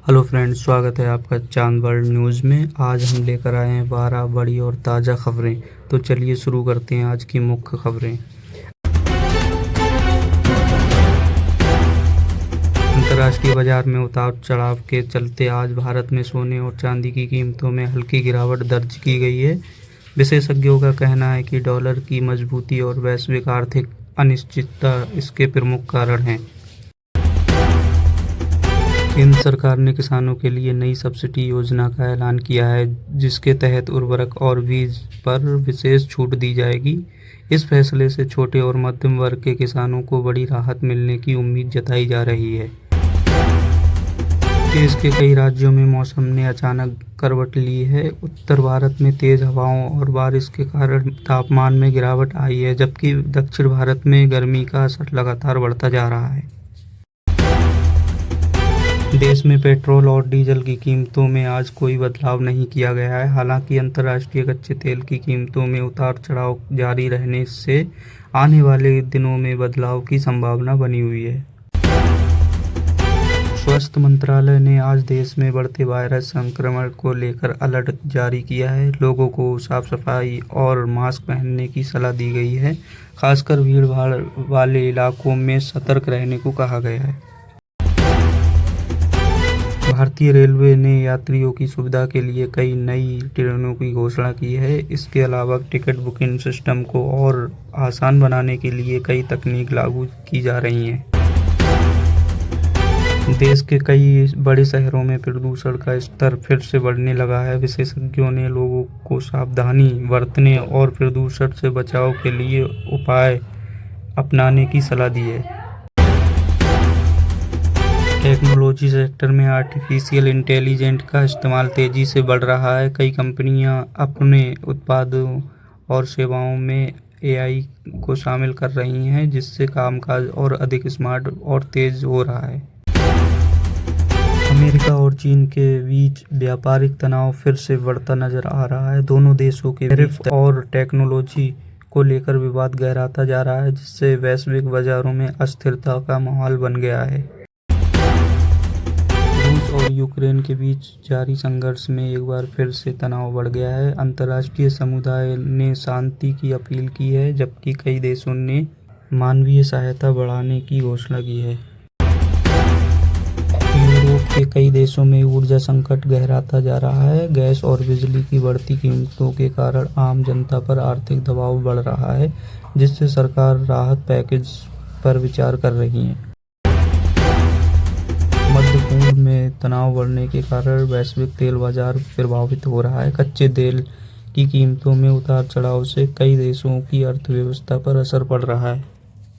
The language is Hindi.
हेलो फ्रेंड्स, स्वागत है आपका चांद वर्ल्ड न्यूज़ में। आज हम लेकर आए हैं 12 बड़ी और ताज़ा खबरें। तो चलिए शुरू करते हैं आज की मुख्य खबरें। अंतर्राष्ट्रीय बाजार में उतार चढ़ाव के चलते आज भारत में सोने और चांदी की कीमतों में हल्की गिरावट दर्ज की गई है। विशेषज्ञों का कहना है कि डॉलर की मजबूती और वैश्विक आर्थिक अनिश्चितता इसके प्रमुख कारण हैं। केंद्र सरकार ने किसानों के लिए नई सब्सिडी योजना का ऐलान किया है, जिसके तहत उर्वरक और बीज पर विशेष छूट दी जाएगी। इस फैसले से छोटे और मध्यम वर्ग के किसानों को बड़ी राहत मिलने की उम्मीद जताई जा रही है। देश के कई राज्यों में मौसम ने अचानक करवट ली है। उत्तर भारत में तेज हवाओं और बारिश के कारण तापमान में गिरावट आई है, जबकि दक्षिण भारत में गर्मी का असर लगातार बढ़ता जा रहा है। देश में पेट्रोल और डीजल की कीमतों में आज कोई बदलाव नहीं किया गया है। हालांकि अंतर्राष्ट्रीय कच्चे तेल की कीमतों में उतार चढ़ाव जारी रहने से आने वाले दिनों में बदलाव की संभावना बनी हुई है। स्वास्थ्य मंत्रालय ने आज देश में बढ़ते वायरस संक्रमण को लेकर अलर्ट जारी किया है। लोगों को साफ सफाई और मास्क पहनने की सलाह दी गई है। खासकर भीड़ भाड़ वाले इलाकों में सतर्क रहने को कहा गया है। भारतीय रेलवे ने यात्रियों की सुविधा के लिए कई नई ट्रेनों की घोषणा की है। इसके अलावा टिकट बुकिंग सिस्टम को और आसान बनाने के लिए कई तकनीक लागू की जा रही हैं। देश के कई बड़े शहरों में प्रदूषण का स्तर फिर से बढ़ने लगा है। विशेषज्ञों ने लोगों को सावधानी बरतने और प्रदूषण से बचाव के लिए उपाय अपनाने की सलाह दी है। टेक्नोलॉजी सेक्टर में आर्टिफिशियल इंटेलिजेंस का इस्तेमाल तेज़ी से बढ़ रहा है। कई कंपनियां अपने उत्पादों और सेवाओं में एआई को शामिल कर रही हैं, जिससे कामकाज और अधिक स्मार्ट और तेज हो रहा है। अमेरिका और चीन के बीच व्यापारिक तनाव फिर से बढ़ता नजर आ रहा है। दोनों देशों के टैरिफ और टेक्नोलॉजी को लेकर विवाद गहराता जा रहा है, जिससे वैश्विक बाजारों में अस्थिरता का माहौल बन गया है। रूस और यूक्रेन के बीच जारी संघर्ष में एक बार फिर से तनाव बढ़ गया है। अंतर्राष्ट्रीय समुदाय ने शांति की अपील की है, जबकि कई देशों ने मानवीय सहायता बढ़ाने की घोषणा की है। यूरोप के कई देशों में ऊर्जा संकट गहराता जा रहा है। गैस और बिजली की बढ़ती कीमतों के कारण आम जनता पर आर्थिक दबाव बढ़ रहा है, जिससे सरकार राहत पैकेज पर विचार कर रही है। मध्य पूर्व में तनाव बढ़ने के कारण वैश्विक तेल बाजार प्रभावित हो रहा है। कच्चे तेल की कीमतों में उतार चढ़ाव से कई देशों की अर्थव्यवस्था पर असर पड़ रहा है।